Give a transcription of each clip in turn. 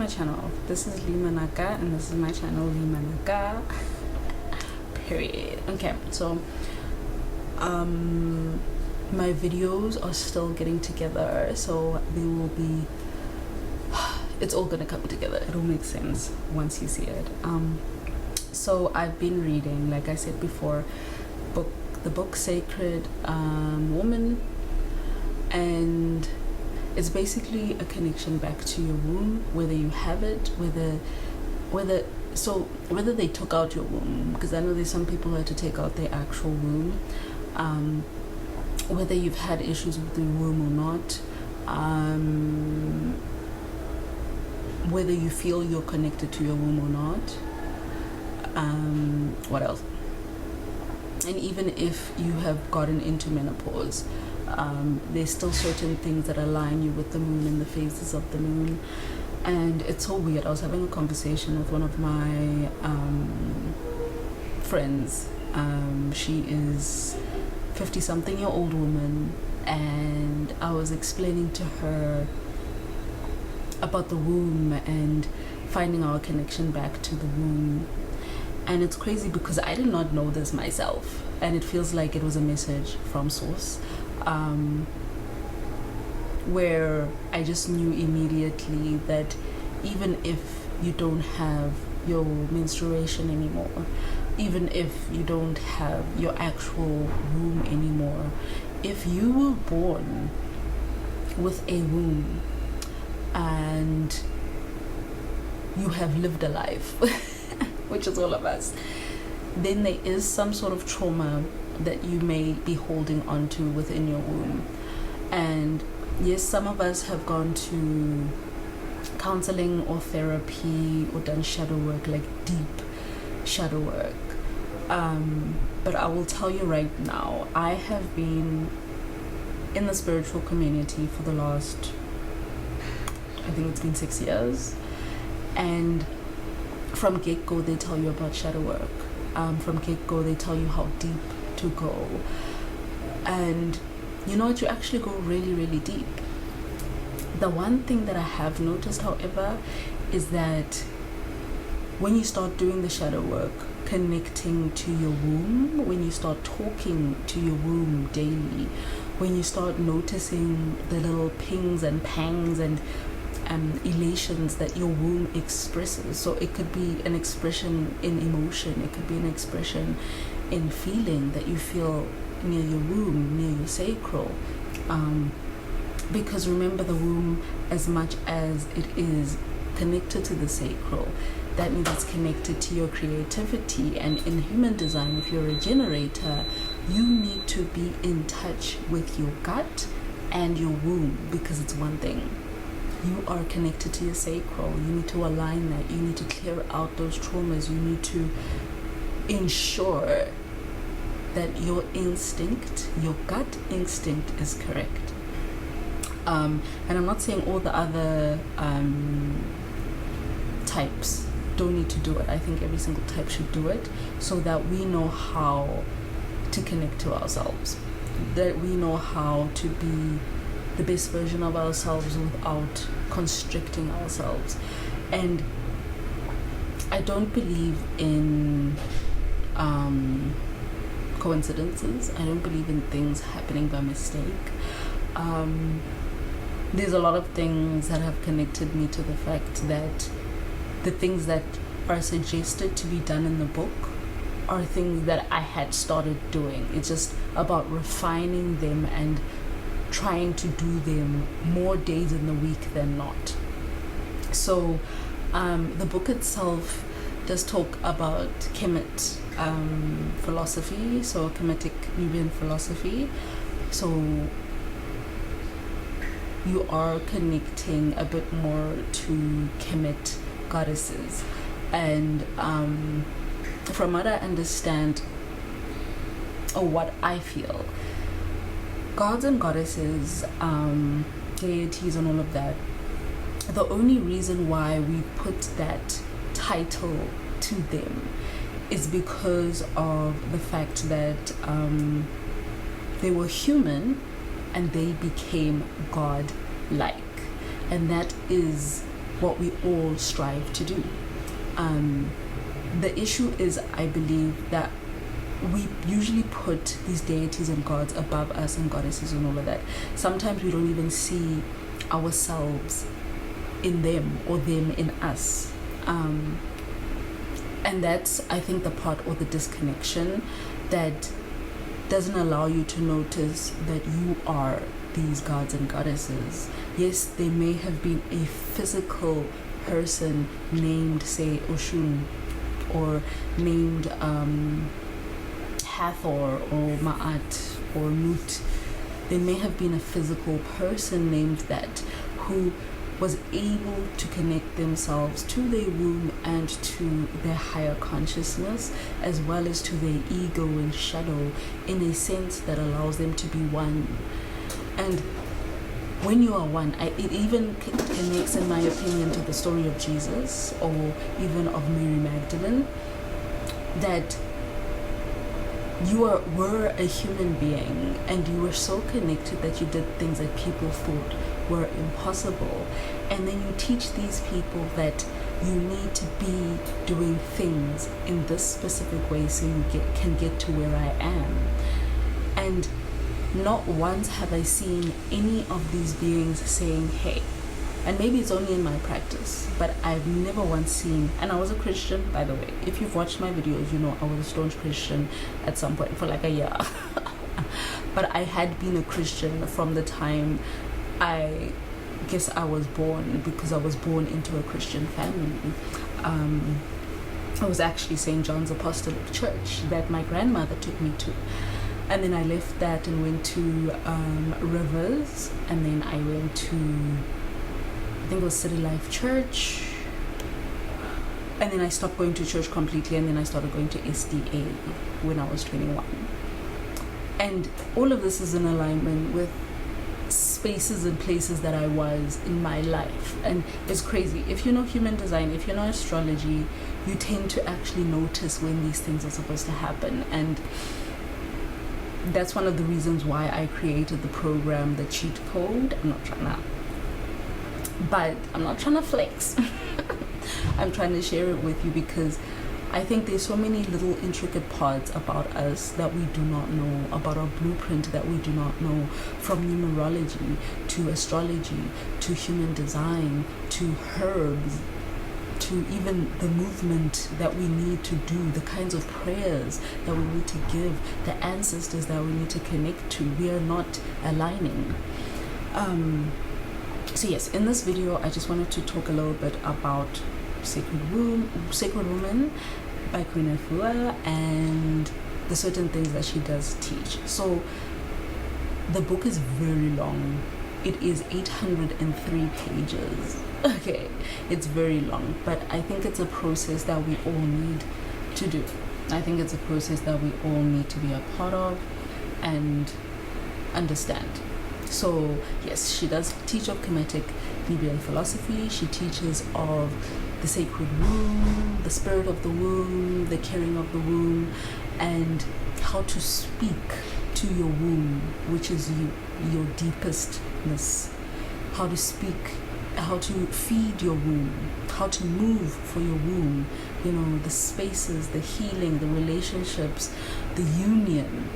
channel. This is Manaka, and this is my channel, Manaka. Period. Okay, so my videos are still getting together, so they will be. It's all gonna come together. It'll make sense once you see it. So I've been reading, like I said before, the book Sacred Woman, and it's basically a connection back to your womb, whether you have it, whether they took out your womb, because I know there's some people who had to take out their actual womb, whether you've had issues with your womb or not, whether you feel you're connected to your womb or not, what else? And even if you have gotten into menopause, there's still certain things that align you with the moon and the phases of the moon. And it's so weird. I was having a conversation with one of my friends. She is 50-something-year-old woman, and I was explaining to her about the womb and finding our connection back to the womb. And it's crazy because I did not know this myself, and it feels like it was a message from source, where I just knew immediately that even if you don't have your menstruation anymore, even if you don't have your actual womb anymore, if you were born with a womb and you have lived a life, which is all of us, then there is some sort of trauma that you may be holding on to within your womb. And yes, some of us have gone to counseling or therapy or done shadow work, like deep shadow work. But I will tell you right now, I have been in the spiritual community for the last, I think it's been 6 years. And from get-go, they tell you about shadow work. From get-go, they tell you how deep to go. And you know what? You actually go really, really deep. The one thing that I have noticed, however, is that when you start doing the shadow work, connecting to your womb, when you start talking to your womb daily, when you start noticing the little pings and pangs and elations that your womb expresses. So it could be an expression in emotion, it could be an expression in feeling that you feel near your womb, near your sacral. Because remember, the womb, as much as it is connected to the sacral, that means it's connected to your creativity. And in human design, if you're a generator, you need to be in touch with your gut and your womb, because it's one thing. You are connected to your sacral. You need to align that. You need to clear out those traumas. You need to ensure that your instinct, your gut instinct, is correct. And I'm not saying all the other types don't need to do it. I think every single type should do it, so that we know how to connect to ourselves, that we know how to be the best version of ourselves without constricting ourselves. And I don't believe in coincidences. I don't believe in things happening by mistake. There's a lot of things that have connected me to the fact that the things that are suggested to be done in the book are things that I had started doing. It's just about refining them and trying to do them more days in the week than not. So the book itself does talk about Kemet philosophy, so Kemetic Nubian philosophy. So you are connecting a bit more to Kemet goddesses. And from what I understand, or what I feel, gods and goddesses, deities and all of that, the only reason why we put that title to them is because of the fact that they were human and they became god-like. And that is what we all strive to do. The issue is, I believe, that we usually put these deities and gods above us and goddesses and all of that. Sometimes we don't even see ourselves in them or them in us. And that's, I think, the part or the disconnection that doesn't allow you to notice that you are these gods and goddesses. Yes, they may have been a physical person named, say, Oshun, or named Hathor or Ma'at or Nut. They may have been a physical person named that, who was able to connect themselves to their womb and to their higher consciousness, as well as to their ego and shadow, in a sense that allows them to be one. And when you are one, it even connects, in my opinion, to the story of Jesus, or even of Mary Magdalene, that you were a human being and you were so connected that you did things that people thought were impossible. And then you teach these people that you need to be doing things in this specific way so you can get to where I am. And not once have I seen any of these beings saying, hey, and maybe it's only in my practice, but I've never once seen, and I was a Christian, by the way. If you've watched my videos, you know I was a staunch Christian at some point for like a year. But I had been a Christian from the time I guess I was born, because I was born into a Christian family. I was actually St. John's Apostolic Church that my grandmother took me to. And then I left that and went to Rivers, and then I went to, I think it was City Life Church, and then I stopped going to church completely, and then I started going to SDA when I was 21. And all of this is in alignment with spaces and places that I was in my life. And it's crazy. If you know human design, if you know astrology, you tend to actually notice when these things are supposed to happen. And that's one of the reasons why I created the program, the cheat code. I'm not trying to flex. I'm trying to share it with you because I think there's so many little intricate parts about us that we do not know, about our blueprint that we do not know, from numerology to astrology to human design to herbs to even the movement that we need to do, the kinds of prayers that we need to give, the ancestors that we need to connect to. We are not aligning. So yes, in this video I just wanted to talk a little bit about Sacred Woman by Queen Afua and the certain things that she does teach. So the book is very long. It is 803 pages. Okay, it's very long, but I think it's a process that we all need to do. I think it's a process that we all need to be a part of and understand. So yes, she does teach of Kemetic Nubian philosophy. She teaches of the sacred womb, the spirit of the womb, the caring of the womb, and how to speak to your womb, which is you, your deepestness. How to speak, how to feed your womb, how to move for your womb, you know, the spaces, the healing, the relationships, the union.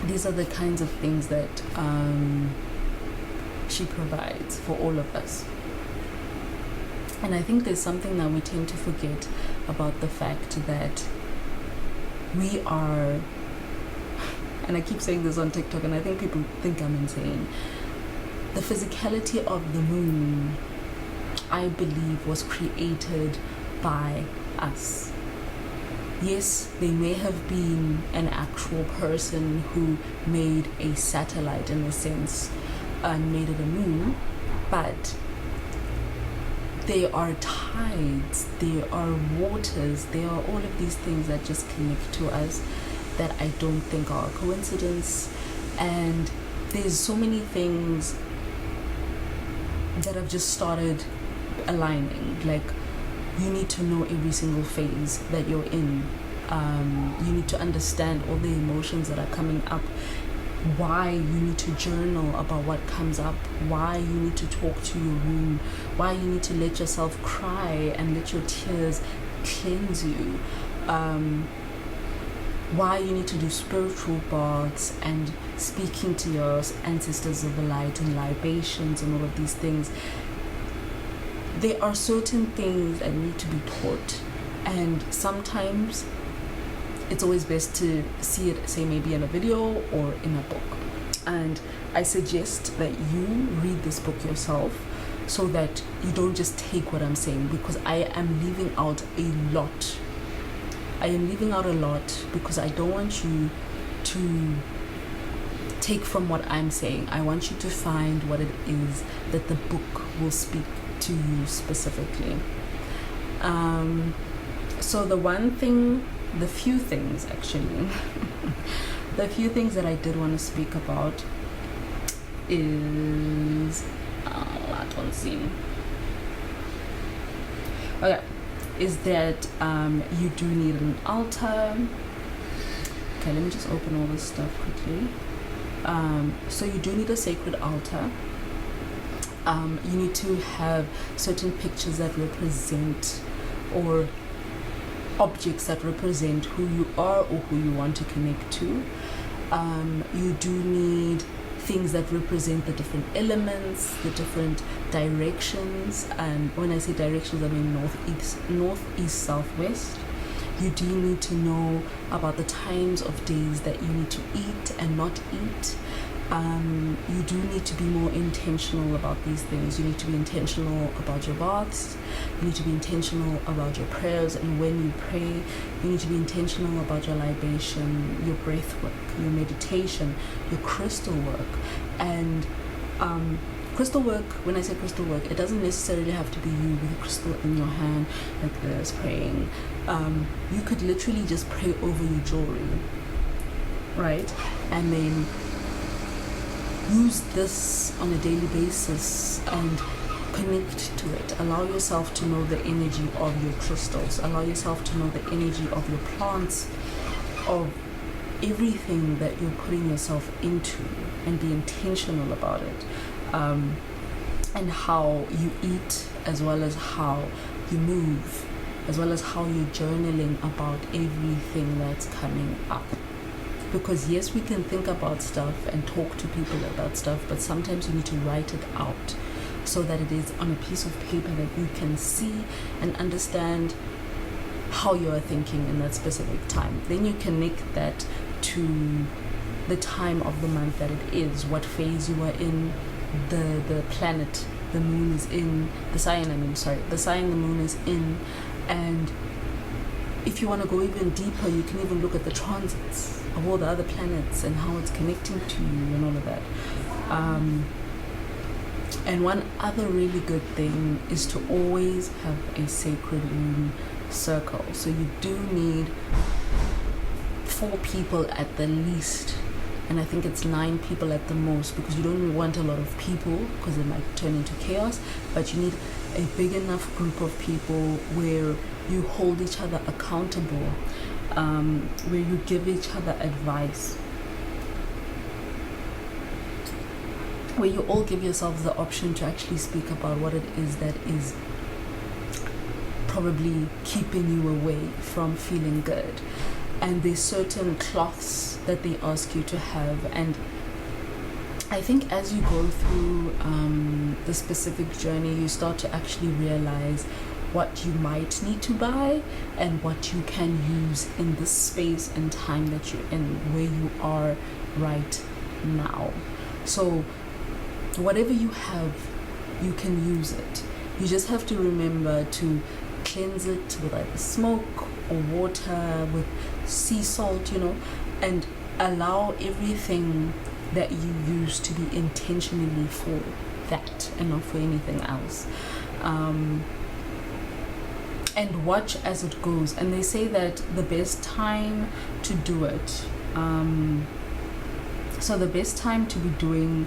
These are the kinds of things that she provides for all of us. And I think there's something that we tend to forget about the fact that we are, and I keep saying this on TikTok and I think people think I'm insane, the physicality of the moon, I believe, was created by us. Yes, they may have been an actual person who made a satellite, in a sense, and made it a moon, but there are tides, there are waters, there are all of these things that just connect to us that I don't think are a coincidence. And there's so many things that have just started aligning. Like, you need to know every single phase that you're in. You need to understand all the emotions that are coming up. why you need to journal about what comes up, why you need to talk to your room, why you need to let yourself cry and let your tears cleanse you, why you need to do spiritual baths and speaking to your ancestors of the light and libations and all of these things. There are certain things that need to be taught, and sometimes it's always best to see it, say maybe in a video or in a book. And I suggest that you read this book yourself so that you don't just take what I'm saying, because I am leaving out a lot. I am leaving out a lot because I don't want you to take from what I'm saying. I want you to find what it is that the book will speak to you specifically. So the few things that I did want to speak about is is that you do need an altar. Okay, let me just open all this stuff quickly. So you do need a sacred altar. You need to have certain pictures that represent, or objects that represent who you are or who you want to connect to. You do need things that represent the different elements, the different directions. And when I say directions, I mean northeast, southwest. You do need to know about the times of days that you need to eat and not eat. You do need to be more intentional about these things. You need to be intentional about your baths. You need to be intentional about your prayers, and when you pray, you need to be intentional about your libation, your breath work, your meditation, your crystal work. And crystal work, when I say crystal work, it doesn't necessarily have to be you with a crystal in your hand like this praying. You could literally just pray over your jewelry, right? And then use this on a daily basis and connect to it. Allow yourself to know the energy of your crystals. Allow yourself to know the energy of your plants, of everything that you're putting yourself into, and be intentional about it. And how you eat, as well as how you move, as well as how you're journaling about everything that's coming up. Because yes, we can think about stuff and talk to people about stuff, but sometimes you need to write it out so that it is on a piece of paper that you can see and understand how you are thinking in that specific time. Then you connect that to the time of the month that it is, what phase you are in, the planet the moon is in, the sign the moon is in. And if you want to go even deeper, you can even look at the transits of all the other planets and how it's connecting to you and all of that. And one other really good thing is to always have a sacred room circle. So you do need 4 people at the least, and I think it's 9 people at the most, because you don't want a lot of people because it might turn into chaos. But you need a big enough group of people where you hold each other accountable, where you give each other advice, where you all give yourselves the option to actually speak about what it is that is probably keeping you away from feeling good. And there's certain cloths that they ask you to have. And I think as you go through the specific journey, you start to actually realize what you might need to buy and what you can use in this space and time that you're in, where you are right now. So whatever you have, you can use it. You just have to remember to cleanse it with either smoke or water, with sea salt, and allow everything that you use to be intentionally for that and not for anything else. And watch as it goes. And they say that the best time to do it, so the best time to be doing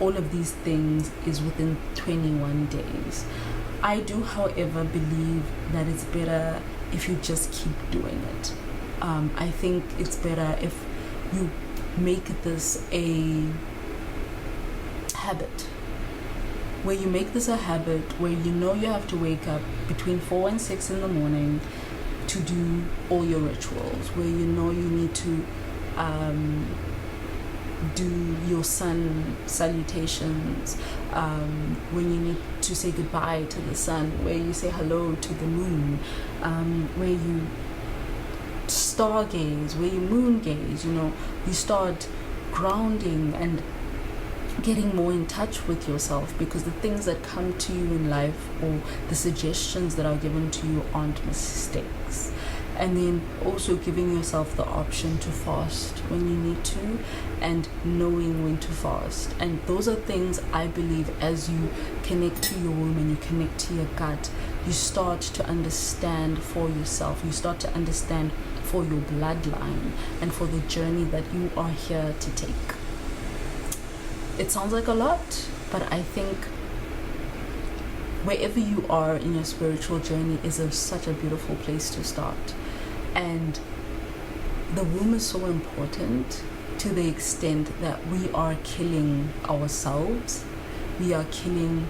all of these things is within 21 days. I do, however, believe that it's better if you just keep doing it. I think it's better if you make this a habit. Where you make this a habit, where you know you have to wake up between 4 and 6 in the morning to do all your rituals, where you know you need to do your sun salutations, when you need to say goodbye to the sun, where you say hello to the moon, where you stargaze, where you moon gaze, you start grounding and getting more in touch with yourself, because the things that come to you in life or the suggestions that are given to you aren't mistakes. And then also giving yourself the option to fast when you need to, and knowing when to fast. And those are things I believe, as you connect to your womb and you connect to your gut, you start to understand for yourself. You start to understand for your bloodline and for the journey that you are here to take. It sounds like a lot, but I think wherever you are in your spiritual journey is such a beautiful place to start. And the womb is so important to the extent that we are killing ourselves. We are killing,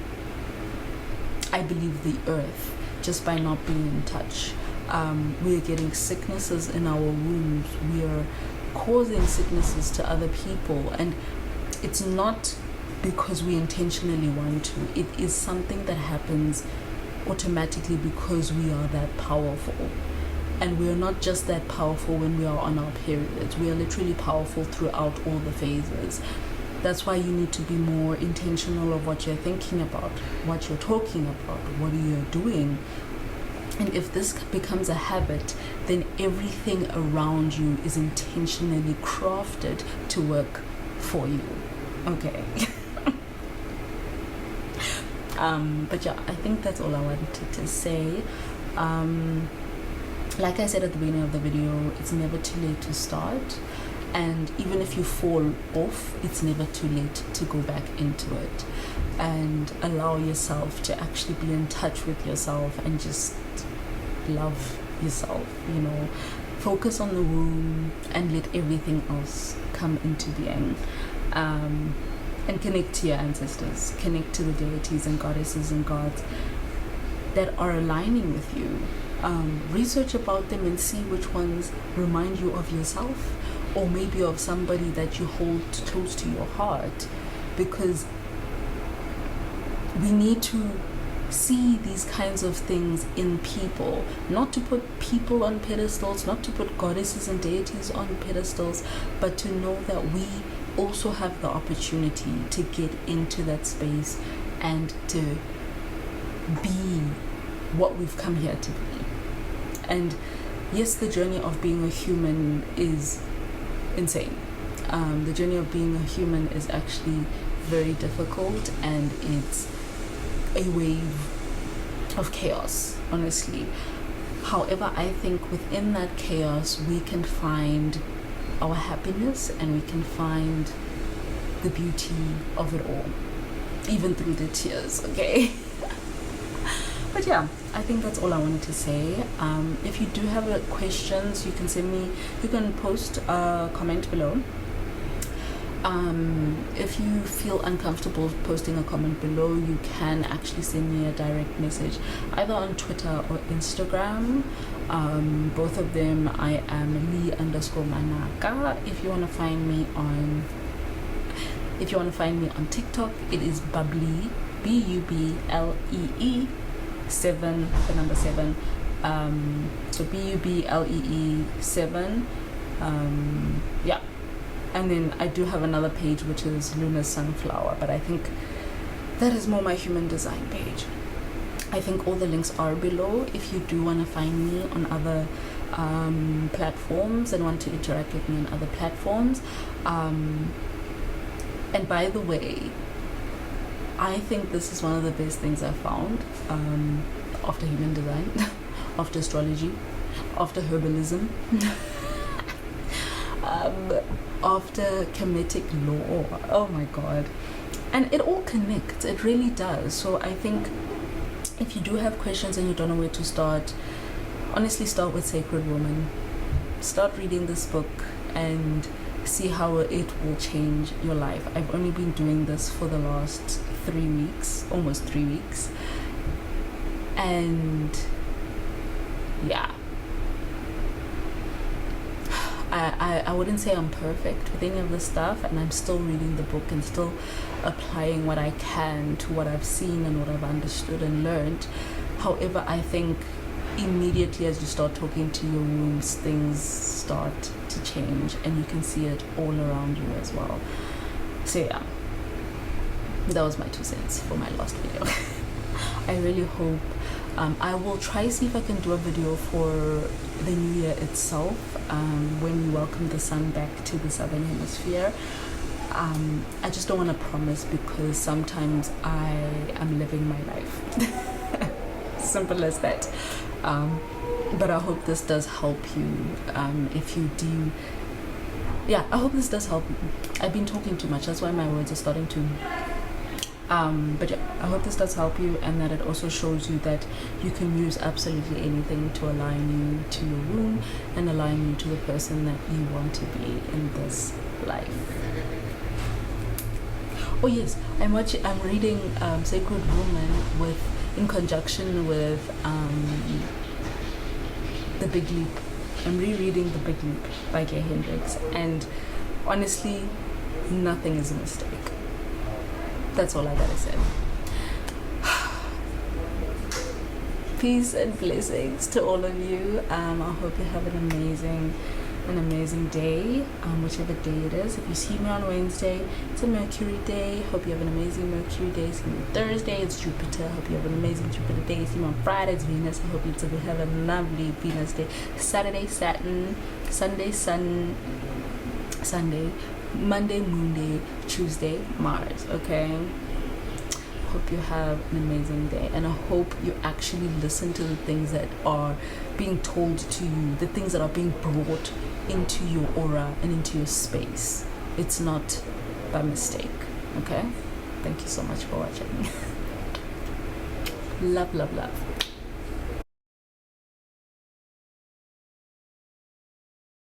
I believe, the earth just by not being in touch. We are getting sicknesses in our wombs. We are causing sicknesses to other people. And it's not because we intentionally want to. It is something that happens automatically because we are that powerful. And we are not just that powerful when we are on our periods. We are literally powerful throughout all the phases. That's why you need to be more intentional of what you're thinking about, what you're talking about, what you're doing. And if this becomes a habit, then everything around you is intentionally crafted to work for you. Okay. But yeah, I think that's all I wanted to say. Like I said at the beginning of the video, it's never too late to start. And even if you fall off, it's never too late to go back into it. And allow yourself to actually be in touch with yourself and just love yourself, Focus on the womb and let everything else come into being. And connect to your ancestors, connect to the deities and goddesses and gods that are aligning with you. Research about them and see which ones remind you of yourself, or maybe of somebody that you hold close to your heart, because we need to see these kinds of things in people, not to put people on pedestals, not to put goddesses and deities on pedestals, but to know that we also have the opportunity to get into that space and to be what we've come here to be. And yes, the journey of being a human is insane. The journey of being a human is actually very difficult, and it's a wave of chaos, honestly. However, I think within that chaos we can find our happiness, and we can find the beauty of it all, even through the tears, okay? But yeah, I think that's all I wanted to say. If you do have questions, you can post a comment below. If you feel uncomfortable posting a comment below, you can actually send me a direct message either on Twitter or Instagram. Both of them, I am Lee_Manaka. If you want to find me on TikTok, it is Bubblee, BUBLEE 7, the number 7. So BUBLEE 7. Yeah. And then I do have another page, which is Lunar Sunflower, but I think that is more my human design page. I think all the links are below if you do want to find me on other platforms and want to interact with me on other platforms. And by the way, I think this is one of the best things I've found after human design, after astrology, after herbalism, after Kemetic law. Oh my god. And it all connects, it really does. So I think if you do have questions and you don't know where to start, honestly start with Sacred Woman. Start reading this book and see how it will change your life. I've only been doing this for the last 3 weeks, almost 3 weeks, and yeah, I wouldn't say I'm perfect with any of this stuff, and I'm still reading the book and still applying what I can to what I've seen and what I've understood and learned. However, I think immediately as you start talking to your wombs, things start to change, and you can see it all around you as well. So yeah, that was my 2 cents for my last video. I really hope I will try see if I can do a video for the new year itself, when we welcome the sun back to the southern hemisphere. I just don't want to promise, because sometimes I am living my life. Simple as that. But I hope this does help you. If you do, yeah, I hope this does help you. I've been talking too much, that's why my words are starting to but yeah, I hope this does help you, and that it also shows you that you can use absolutely anything to align you to your womb and align you to the person that you want to be in this life. Oh yes, I'm reading Sacred Woman in conjunction with The Big Leap. I'm rereading The Big Leap by Gay Hendricks, and honestly, nothing is a mistake. That's all I gotta say. Peace and blessings to all of you. I hope you have an amazing day, whichever day it is. If you see me on Wednesday, it's a Mercury day. Hope you have an amazing Mercury day. See me on Thursday, it's Jupiter. Hope you have an amazing Jupiter day. See me on Friday, it's Venus. I hope you have a lovely Venus day. Saturday, Saturn. Sunday, Sun. Sunday, Monday, Moon day. Tuesday, Mars. Okay, hope you have an amazing day, and I hope you actually listen to the things that are being told to you, the things that are being brought into your aura and into your space. It's not by mistake. Okay, thank you so much for watching. Love, love, love.